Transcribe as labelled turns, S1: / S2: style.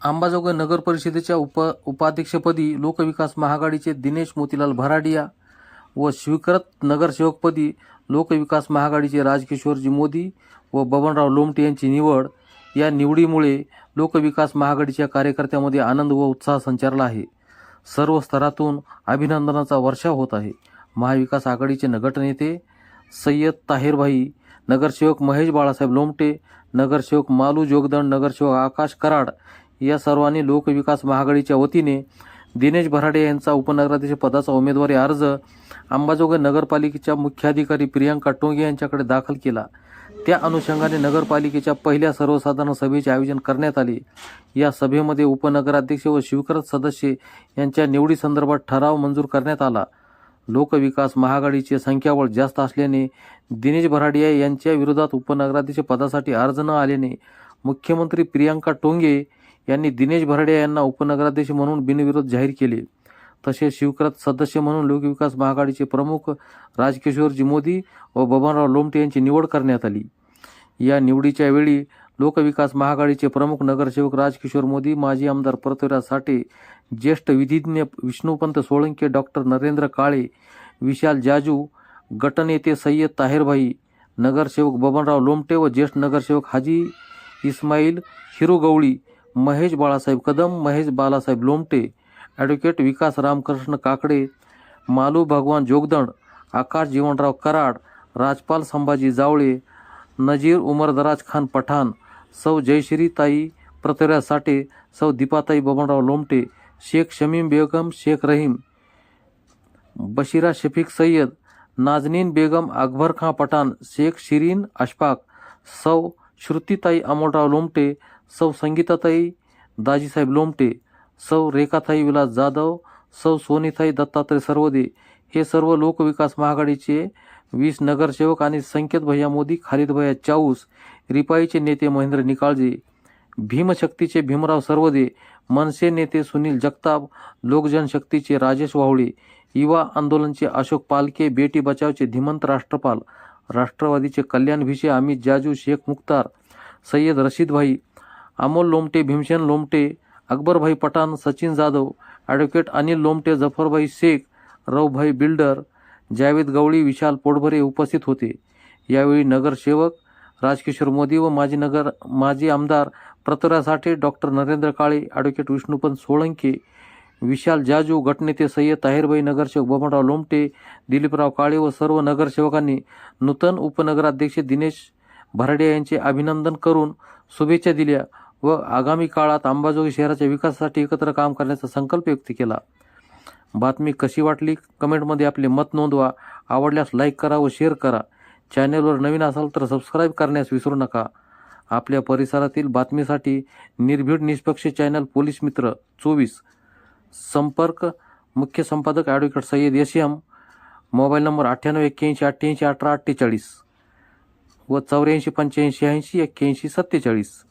S1: अंबाजोगाई नगर परिषदेच्या उपाध्यक्षपदी लोकविकास महाआघाडीचे दिनेश मोतीलाल भराडिया व स्वीकृत नगरसेवकपदी लोकविकास महाआघाडीचे राजकिशोरजी मोदी व बबनराव लोमटे यांची निवड. या निवडीमुळे लोकविकास महाआघाडीच्या कार्यकर्त्यांमध्ये आनंद व उत्साह संचारला आहे. सर्व स्तरातून अभिनंदनाचा वर्षाव होत आहे. महाविकास आघाडीचे गटनेते सय्यद ताहेरभाई, नगरसेवक महेश बाळासाहेब लोमटे, नगरसेवक मालू जोगदंड, नगरसेवक आकाश कराड या सर्वांनी लोकविकास महाआघाडीच्या वतीने दिनेश भराडे यांचा उपनगराध्यक्ष पदाचा उमेदवारी अर्ज अंबाजोगाई नगरपालिकेच्या मुख्याधिकारी प्रियांका टोंगे यांच्याकडे दाखल केला. त्या अनुषंगाने नगरपालिकेच्या पहिल्या सर्वसाधारण सभेचे आयोजन करण्यात आले. या सभेमध्ये उपनगराध्यक्ष व स्वीकृत सदस्य यांच्या निवडीसंदर्भात ठराव मंजूर करण्यात आला. लोकविकास महाआघाडीचे संख्याबळ जास्त असल्याने दिनेश भराडिया यांच्या विरोधात उपनगराध्यक्ष पदासाठी अर्ज न आल्याने मुख्यमंत्री प्रियांका टोंगे यांनी दिनेश भराडिया यांना उपनगराध्यक्ष म्हणून बिनविरोध जाहीर केले. तसेच स्वीकृत सदस्य म्हणून लोकविकास महाआघाडीचे प्रमुख राजकिशोरजी मोदी व बबनराव लोमटे यांची निवड करण्यात आली. या निवडीच्या वेळी लोकविकास महाआघाडीचे प्रमुख नगरसेवक राजकिशोर मोदी, माजी आमदार पृथ्वीराज साठे, ज्येष्ठ विधिज्ञ विष्णुपंत सोळंके, डॉक्टर नरेंद्र काळे, विशाल जाजू, गटनेते सय्यद ताहेरभाई, नगरसेवक बबनराव लोमटे व ज्येष्ठ नगरसेवक हाजी इस्माईल हिरुगवळी, महेश बाळासाहेब कदम, महेश बालासाहेब लोमटे, ॲडव्होकेट विकास रामकृष्ण काकडे, मालू भगवान जोगदंड, आकाश जीवनराव कराड, राजपाल संभाजी जावळे, नजीर उमरदराज खान पठाण, सौ जयश्रीताई पृथ्वीराज साठे, सौ दीपाताई बबनराव लोमटे, शेख शमीम बेगम शेख रहीम, बशीरा शफीक सय्यद, नाजनीन बेगम अकबर खां पठाण, शेख शिरीन अशफाक, सौ श्रुतीताई अमोलराव लोमटे, सौ संगीताताई दाजीसाहेब लोमटे, सौ रेखाताई विलास जाधव, सौ सोनीताई दत्तात्रय सरवदे हे सर्व लोकविकास महाआघाडीचे 20 नगरसेवक आणि संकेत भैया मोदी, खालिद भैया चाऊस, रिपाईचे नेते महेंद्र निकाळजे, भीमशक्तीचे भीमराव सरवदे, मनसे नेते सुनील जगताप, लोकजनशक्तीचे राजेश वावळे, युवा आंदोलनचे अशोक पालके, बेटी बचावचे धीमंत राष्ट्रपाल, राष्ट्रवादीचे कल्याण भिसे, अमित जाजू, शेख मुख्तार, सय्यद रशीद भाई, अमोल लोमटे, भीमसेन लोमटे, अकबरभाई पठाण, सचिन जाधव, ॲडव्होकेट अनिल लोमटे, जफरभाई शेख, रवभाई बिल्डर, जावेद गवळी, विशाल पोटभरे उपस्थित होते. यावेळी नगरसेवक राजकिशोर मोदी व माजी आमदार पृथ्वीराज साठे, डॉक्टर नरेंद्र काळे, ॲडव्होकेट विष्णुपंत सोळंके, विशाल जाजू, गटनेते सय्यद ताहेरभाई, नगरसेवक बबनराव लोमटे, दिलीपराव काळे व सर्व नगरसेवकांनी नूतन उपनगराध्यक्ष दिनेश भराडिया यांचे अभिनंदन करून शुभेच्छा दिल्या व आगामी काळात अंबाजोगाई शहराच्या विकासासाठी एकत्र काम करण्याचा संकल्प व्यक्त केला. बातमी कशी वाटली कमेंटमध्ये आपले मत नोंदवा. आवडल्यास लाईक करा व शेअर करा. चॅनेलवर नवीन असाल तर सबस्क्राईब करण्यास विसरू नका. आपल्या परिसरातील बातमीसाठी निर्भीड निष्पक्ष चॅनल पोलीस मित्र 24. संपर्क मुख्य संपादक ॲडव्होकेट सय्यद यशयम. मोबाईल नंबर 9881881848 व 8485808147.